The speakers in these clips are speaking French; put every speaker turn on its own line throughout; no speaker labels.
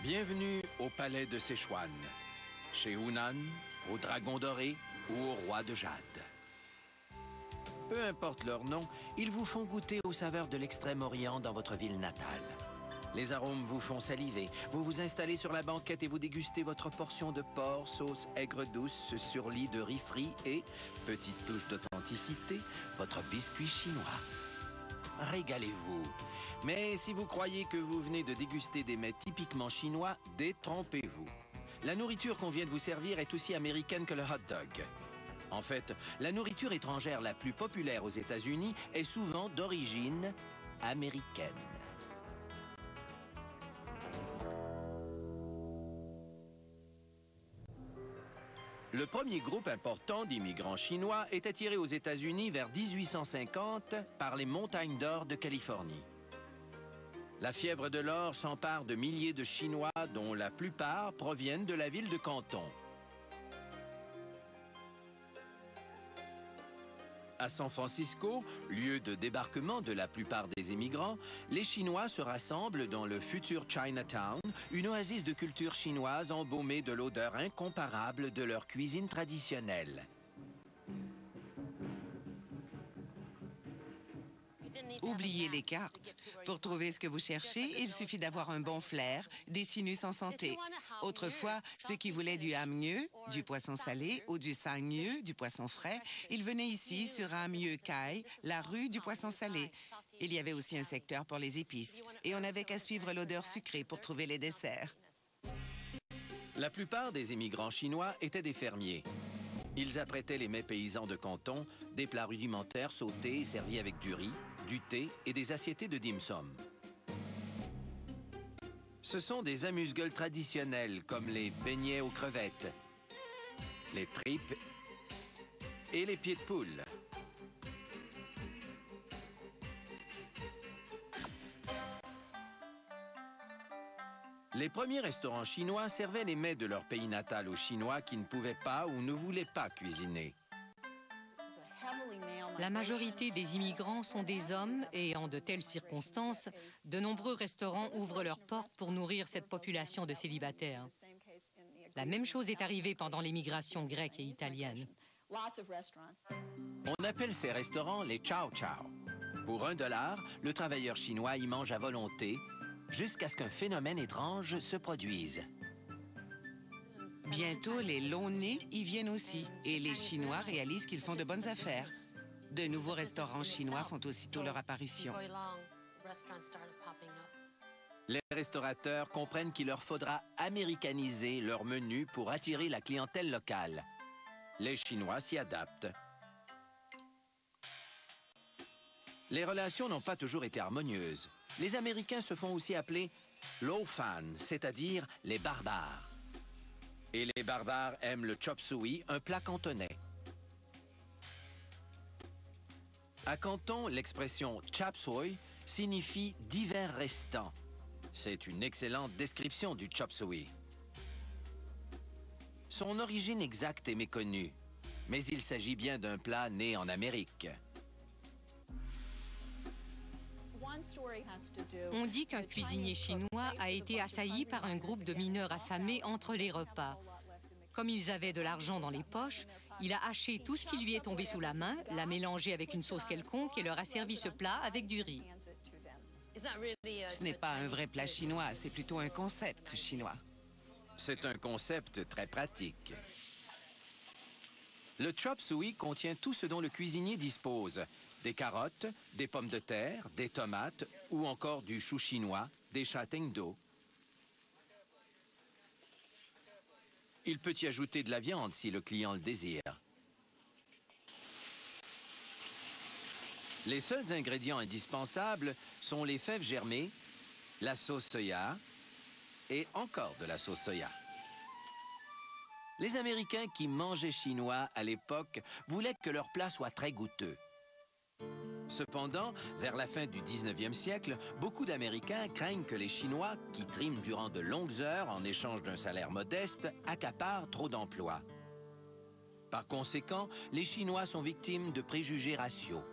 Bienvenue au palais de Sichuan, chez Hunan, au dragon doré ou au roi de jade. Peu importe leur nom, ils vous font goûter aux saveurs de l'Extrême-Orient dans votre ville natale. Les arômes vous font saliver. Vous vous installez sur la banquette et vous dégustez votre portion de porc, sauce aigre douce sur lit de riz frit et, petite touche d'authenticité, votre biscuit chinois. Régalez-vous. Mais si vous croyez que vous venez de déguster des mets typiquement chinois, détrompez-vous. La nourriture qu'on vient de vous servir est aussi américaine que le hot dog. En fait, la nourriture étrangère la plus populaire aux États-Unis est souvent d'origine américaine. Le premier groupe important d'immigrants chinois est attiré aux États-Unis vers 1850 par les montagnes d'or de Californie. La fièvre de l'or s'empare de milliers de Chinois dont la plupart proviennent de la ville de Canton. À San Francisco, lieu de débarquement de la plupart des immigrants, les Chinois se rassemblent dans le futur Chinatown, une oasis de culture chinoise embaumée de l'odeur incomparable de leur cuisine traditionnelle.
Oubliez les cartes. Pour trouver ce que vous cherchez, il suffit d'avoir un bon flair, des sinus en santé. Autrefois, ceux qui voulaient du hamieu, du poisson salé ou du sangmieu, du poisson frais, ils venaient ici sur Hamieu Kai, la rue du poisson salé. Il y avait aussi un secteur pour les épices. Et on n'avait qu'à suivre l'odeur sucrée pour trouver les desserts.
La plupart des immigrants chinois étaient des fermiers. Ils apprêtaient les mets paysans de Canton, des plats rudimentaires sautés et servis avec du riz, du thé et des assiettées de dim sum. Ce sont des amuse-gueules traditionnels comme les beignets aux crevettes, les tripes et les pieds de poule. Les premiers restaurants chinois servaient les mets de leur pays natal aux Chinois qui ne pouvaient pas ou ne voulaient pas cuisiner.
La majorité des immigrants sont des hommes et, en de telles circonstances, de nombreux restaurants ouvrent leurs portes pour nourrir cette population de célibataires. La même chose est arrivée pendant l'émigration grecque et italienne.
On appelle ces restaurants les chow chow. Pour $1, le travailleur chinois y mange à volonté jusqu'à ce qu'un phénomène étrange se produise.
Bientôt, les longs-nez y viennent aussi. Et les Chinois réalisent qu'ils font de bonnes affaires. De nouveaux restaurants chinois font aussitôt leur apparition.
Les restaurateurs comprennent qu'il leur faudra américaniser leur menu pour attirer la clientèle locale. Les Chinois s'y adaptent. Les relations n'ont pas toujours été harmonieuses. Les Américains se font aussi appeler « low fan », c'est-à-dire les barbares. Et les barbares aiment le chop suey, un plat cantonais. À Canton, l'expression « chop suey » signifie « divers restants ». C'est une excellente description du chop suey. Son origine exacte est méconnue, mais il s'agit bien d'un plat né en Amérique.
On dit qu'un cuisinier chinois a été assailli par un groupe de mineurs affamés entre les repas. Comme ils avaient de l'argent dans les poches, il a haché tout ce qui lui est tombé sous la main, l'a mélangé avec une sauce quelconque et leur a servi ce plat avec du riz.
Ce n'est pas un vrai plat chinois, c'est plutôt un concept chinois.
C'est un concept très pratique. Le chop suey contient tout ce dont le cuisinier dispose. Des carottes, des pommes de terre, des tomates ou encore du chou chinois, des châtaignes d'eau. Il peut y ajouter de la viande si le client le désire. Les seuls ingrédients indispensables sont les fèves germées, la sauce soya et encore de la sauce soya. Les Américains qui mangeaient chinois à l'époque voulaient que leur plat soit très goûteux. Cependant, vers la fin du 19e siècle, beaucoup d'Américains craignent que les Chinois, qui triment durant de longues heures en échange d'un salaire modeste, accaparent trop d'emplois. Par conséquent, les Chinois sont victimes de préjugés raciaux.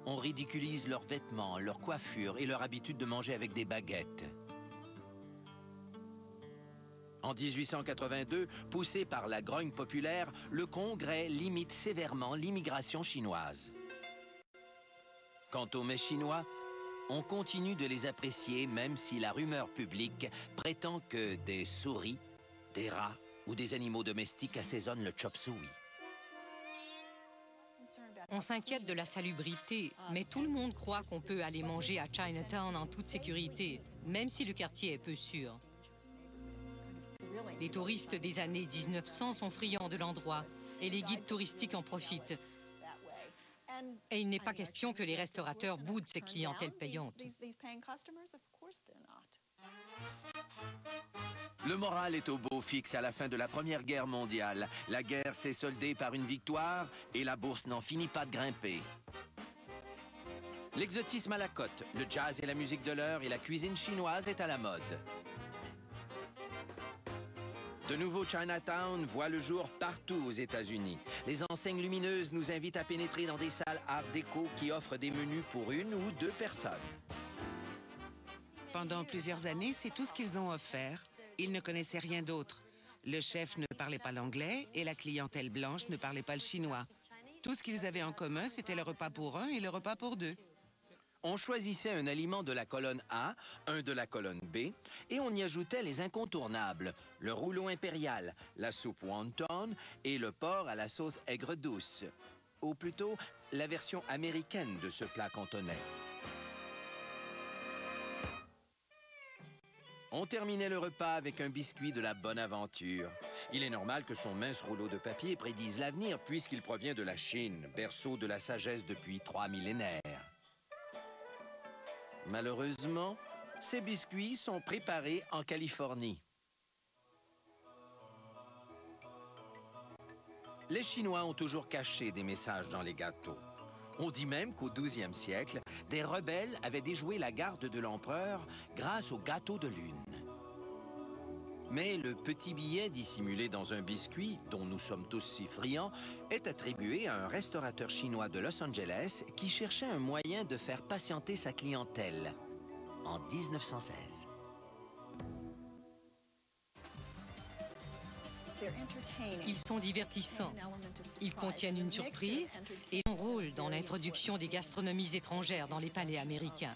On ridiculise leurs vêtements, leurs coiffures et leur habitude de manger avec des baguettes. En 1882, poussé par la grogne populaire, le Congrès limite sévèrement l'immigration chinoise. Quant aux mets chinois, on continue de les apprécier même si la rumeur publique prétend que des souris, des rats ou des animaux domestiques assaisonnent le chop suey.
On s'inquiète de la salubrité, mais tout le monde croit qu'on peut aller manger à Chinatown en toute sécurité, même si le quartier est peu sûr. Les touristes des années 1900 sont friands de l'endroit et les guides touristiques en profitent. Et il n'est pas question que les restaurateurs boudent ces clientèles payantes.
Le moral est au beau fixe à la fin de la Première Guerre mondiale. La guerre s'est soldée par une victoire et la bourse n'en finit pas de grimper. L'exotisme à la cote, le jazz et la musique de l'heure et la cuisine chinoise est à la mode. De nouveau Chinatown voit le jour partout aux États-Unis. Les enseignes lumineuses nous invitent à pénétrer dans des salles art déco qui offrent des menus pour 1 ou 2 personnes.
Pendant plusieurs années, c'est tout ce qu'ils ont offert. Ils ne connaissaient rien d'autre. Le chef ne parlait pas l'anglais et la clientèle blanche ne parlait pas le chinois. Tout ce qu'ils avaient en commun, c'était le repas pour 1 et le repas pour 2.
On choisissait un aliment de la colonne A, un de la colonne B, et on y ajoutait les incontournables, le rouleau impérial, la soupe wonton et le porc à la sauce aigre douce. Ou plutôt, la version américaine de ce plat cantonais. On terminait le repas avec un biscuit de la bonne aventure. Il est normal que son mince rouleau de papier prédise l'avenir puisqu'il provient de la Chine, berceau de la sagesse depuis 3 millénaires. Malheureusement, ces biscuits sont préparés en Californie. Les Chinois ont toujours caché des messages dans les gâteaux. On dit même qu'au 12e siècle, des rebelles avaient déjoué la garde de l'empereur grâce au gâteau de lune. Mais le petit billet dissimulé dans un biscuit, dont nous sommes tous si friands, est attribué à un restaurateur chinois de Los Angeles qui cherchait un moyen de faire patienter sa clientèle en 1916.
Ils sont divertissants. Ils contiennent une surprise et un rôle dans l'introduction des gastronomies étrangères dans les palais américains.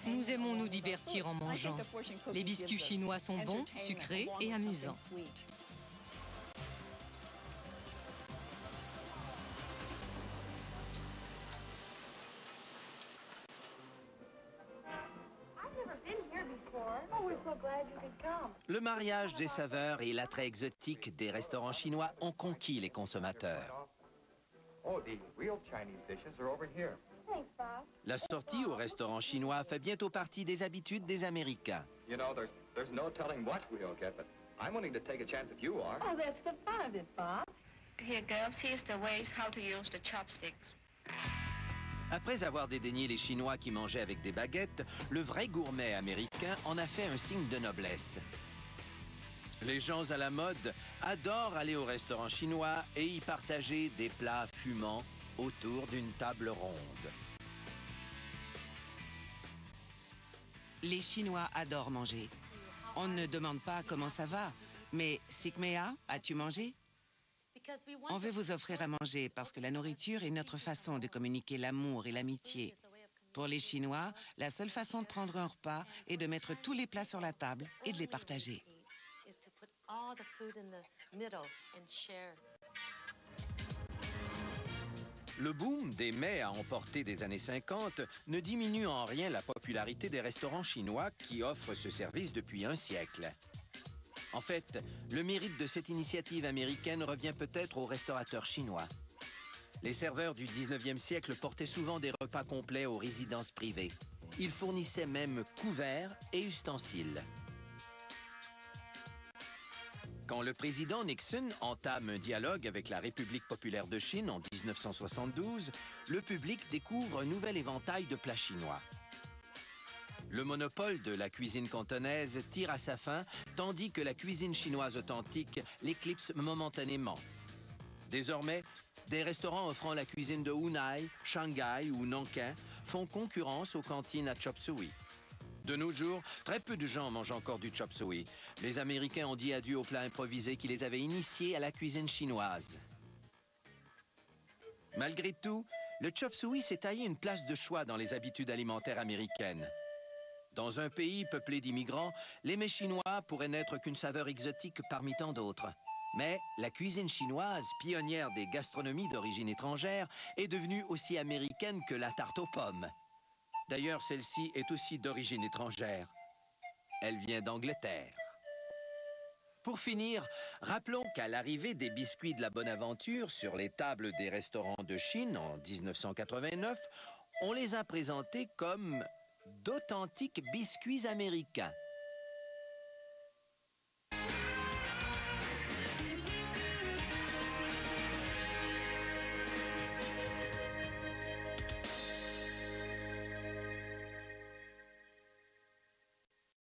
Nous aimons nous divertir en mangeant. Les biscuits chinois sont bons, sucrés et amusants.
Le mariage des saveurs et l'attrait exotique des restaurants chinois ont conquis les consommateurs. La sortie au restaurant chinois fait bientôt partie des habitudes des Américains.
You know, there's no telling what we'll get, but I'm willing to take a chance if you are.
Oh, that's the fun of it, Bob.
Here, girls, here's the ways how to use the chopsticks.
Après avoir dédaigné les Chinois qui mangeaient avec des baguettes, le vrai gourmet américain en a fait un signe de noblesse. Les gens à la mode adorent aller au restaurant chinois et y partager des plats fumants autour d'une table ronde.
Les Chinois adorent manger. On ne demande pas comment ça va, mais Sikmea, as-tu mangé? On veut vous offrir à manger parce que la nourriture est notre façon de communiquer l'amour et l'amitié. Pour les Chinois, la seule façon de prendre un repas est de mettre tous les plats sur la table et de les partager.
Le boom des mets à emporter des années 50 ne diminue en rien la popularité des restaurants chinois qui offrent ce service depuis un siècle. En fait, le mérite de cette initiative américaine revient peut-être aux restaurateurs chinois. Les serveurs du 19e siècle portaient souvent des repas complets aux résidences privées. Ils fournissaient même couverts et ustensiles. Quand le président Nixon entame un dialogue avec la République populaire de Chine en 1972, le public découvre un nouvel éventail de plats chinois. Le monopole de la cuisine cantonaise tire à sa fin, tandis que la cuisine chinoise authentique l'éclipse momentanément. Désormais, Des restaurants offrant la cuisine de Hunaï, Shanghai ou Nankin font concurrence aux cantines à chop suey. De nos jours, très peu de gens mangent encore du chop suey. Les Américains ont dit adieu aux plats improvisés qui les avaient initiés à la cuisine chinoise. Malgré tout, le chop suey s'est taillé une place de choix dans les habitudes alimentaires américaines. Dans un pays peuplé d'immigrants, les mets chinois pourraient n'être qu'une saveur exotique parmi tant d'autres. Mais la cuisine chinoise, pionnière des gastronomies d'origine étrangère, est devenue aussi américaine que la tarte aux pommes. D'ailleurs, celle-ci est aussi d'origine étrangère. Elle vient d'Angleterre. Pour finir, rappelons qu'à l'arrivée des biscuits de la Bonaventure sur les tables des restaurants de Chine en 1989, on les a présentés comme d'authentiques biscuits américains.